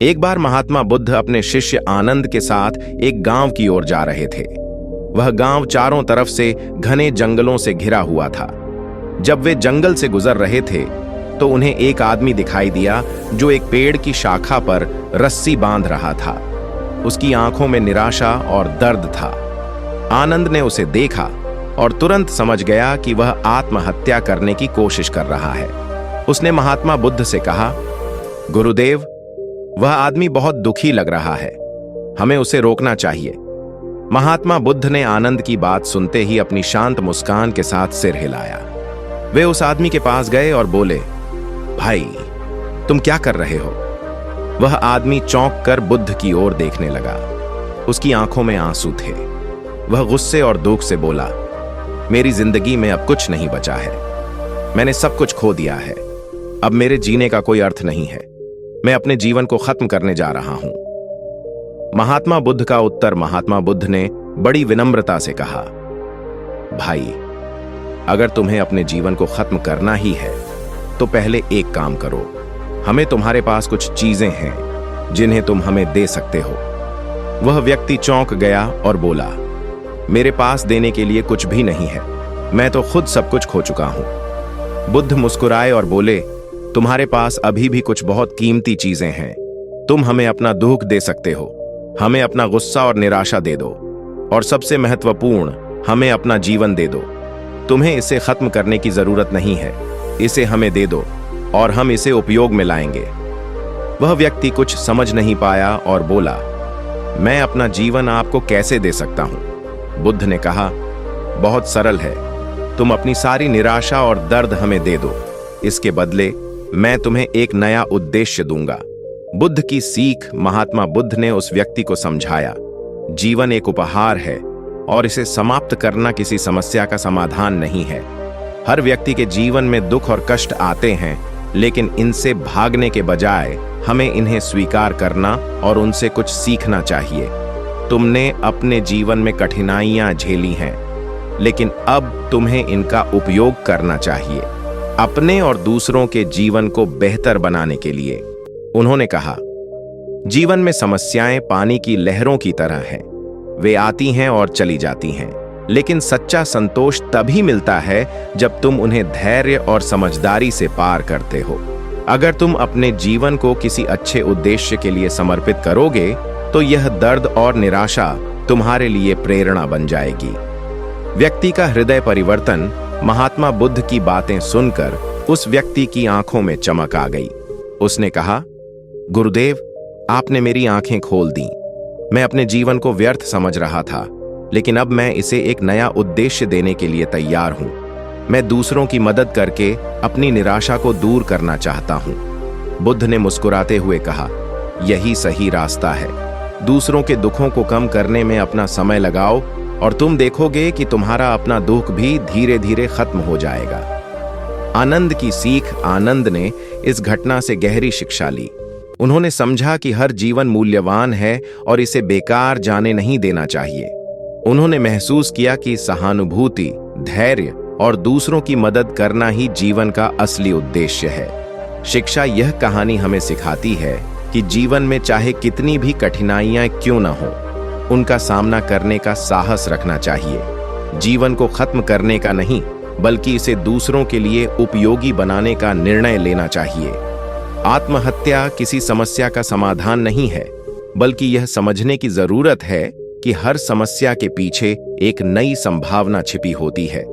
एक बार महात्मा बुद्ध अपने शिष्य आनंद के साथ एक गांव की ओर जा रहे थे। वह गांव चारों तरफ से घने जंगलों से घिरा हुआ था। जब वे जंगल से गुजर रहे थे तो उन्हें एक आदमी दिखाई दिया जो एक पेड़ की शाखा पर रस्सी बांध रहा था। उसकी आंखों में निराशा और दर्द था। आनंद ने उसे देखा और तुरंत समझ गया कि वह आत्महत्या करने की कोशिश कर रहा है। उसने महात्मा बुद्ध से कहा, गुरुदेव, वह आदमी बहुत दुखी लग रहा है, हमें उसे रोकना चाहिए। महात्मा बुद्ध ने आनंद की बात सुनते ही अपनी शांत मुस्कान के साथ सिर हिलाया। वे उस आदमी के पास गए और बोले, भाई, तुम क्या कर रहे हो? वह आदमी चौंक कर बुद्ध की ओर देखने लगा। उसकी आंखों में आंसू थे। वह गुस्से और दुख से बोला, मेरी जिंदगी में अब कुछ नहीं बचा है। मैंने सब कुछ खो दिया है। अब मेरे जीने का कोई अर्थ नहीं है। मैं अपने जीवन को खत्म करने जा रहा हूं। महात्मा बुद्ध का उत्तर महात्मा बुद्ध ने बड़ी विनम्रता से कहा, भाई, अगर तुम्हें अपने जीवन को खत्म करना ही है तो पहले एक काम करो। हमें तुम्हारे पास कुछ चीजें हैं जिन्हें तुम हमें दे सकते हो। वह व्यक्ति चौंक गया और बोला, मेरे पास देने के लिए कुछ भी नहीं है। मैं तो खुद सब कुछ खो चुका हूं। बुद्ध मुस्कुराए और बोले, तुम्हारे पास अभी भी कुछ बहुत कीमती चीजें हैं। तुम हमें अपना दुख दे सकते हो, हमें अपना गुस्सा और निराशा दे दो, और सबसे महत्वपूर्ण, हमें अपना जीवन दे दो। तुम्हें इसे खत्म करने की जरूरत नहीं है। इसे हमें दे दो और हम इसे उपयोग में लाएंगे। वह व्यक्ति कुछ समझ नहीं पाया और बोला, मैं अपना जीवन आपको कैसे दे सकता हूं? बुद्ध ने कहा, बहुत सरल है। तुम अपनी सारी निराशा और दर्द हमें दे दो। इसके बदले मैं तुम्हें एक नया उद्देश्य दूंगा। बुद्ध की सीख महात्मा बुद्ध ने उस व्यक्ति को समझाया, जीवन एक उपहार है और इसे समाप्त करना किसी समस्या का समाधान नहीं है। हर व्यक्ति के जीवन में दुख और कष्ट आते हैं, लेकिन इनसे भागने के बजाय हमें इन्हें स्वीकार करना और उनसे कुछ सीखना चाहिए। तुमने अपने जीवन में कठिनाइयां झेली हैं, लेकिन अब तुम्हें इनका उपयोग करना चाहिए, अपने और दूसरों के जीवन को बेहतर बनाने के लिए। उन्होंने कहा, जीवन में समस्याएं पानी की लहरों की तरह हैं। वे आती हैं और चली जाती हैं, लेकिन सच्चा संतोष तभी मिलता है जब तुम उन्हें धैर्य और समझदारी से पार करते हो। अगर तुम अपने जीवन को किसी अच्छे उद्देश्य के लिए समर्पित करोगे तो यह दर्द और निराशा तुम्हारे लिए प्रेरणा बन जाएगी। व्यक्ति का हृदय परिवर्तन महात्मा बुद्ध की बातें सुनकर उस व्यक्ति की आंखों में चमक आ गई। उसने कहा, गुरुदेव, आपने मेरी आंखें खोल दी। मैं अपने जीवन को व्यर्थ समझ रहा था, लेकिन अब मैं इसे एक नया उद्देश्य देने के लिए तैयार हूं। मैं दूसरों की मदद करके अपनी निराशा को दूर करना चाहता हूं। बुद्ध ने मुस्कुराते हुए कहा, यही सही रास्ता है। दूसरों के दुखों को कम करने में अपना समय लगाओ और तुम देखोगे कि तुम्हारा अपना दुख भी धीरे धीरे खत्म हो जाएगा। आनंद की सीख आनंद ने इस घटना से गहरी शिक्षा ली। उन्होंने समझा कि हर जीवन मूल्यवान है और इसे बेकार जाने नहीं देना चाहिए। उन्होंने महसूस किया कि सहानुभूति, धैर्य और दूसरों की मदद करना ही जीवन का असली उद्देश्य है। शिक्षा यह कहानी हमें सिखाती है कि जीवन में चाहे कितनी भी कठिनाइयां क्यों न हो, उनका सामना करने का साहस रखना चाहिए। जीवन को खत्म करने का नहीं, बल्कि इसे दूसरों के लिए उपयोगी बनाने का निर्णय लेना चाहिए। आत्महत्या किसी समस्या का समाधान नहीं है, बल्कि यह समझने की जरूरत है कि हर समस्या के पीछे एक नई संभावना छिपी होती है।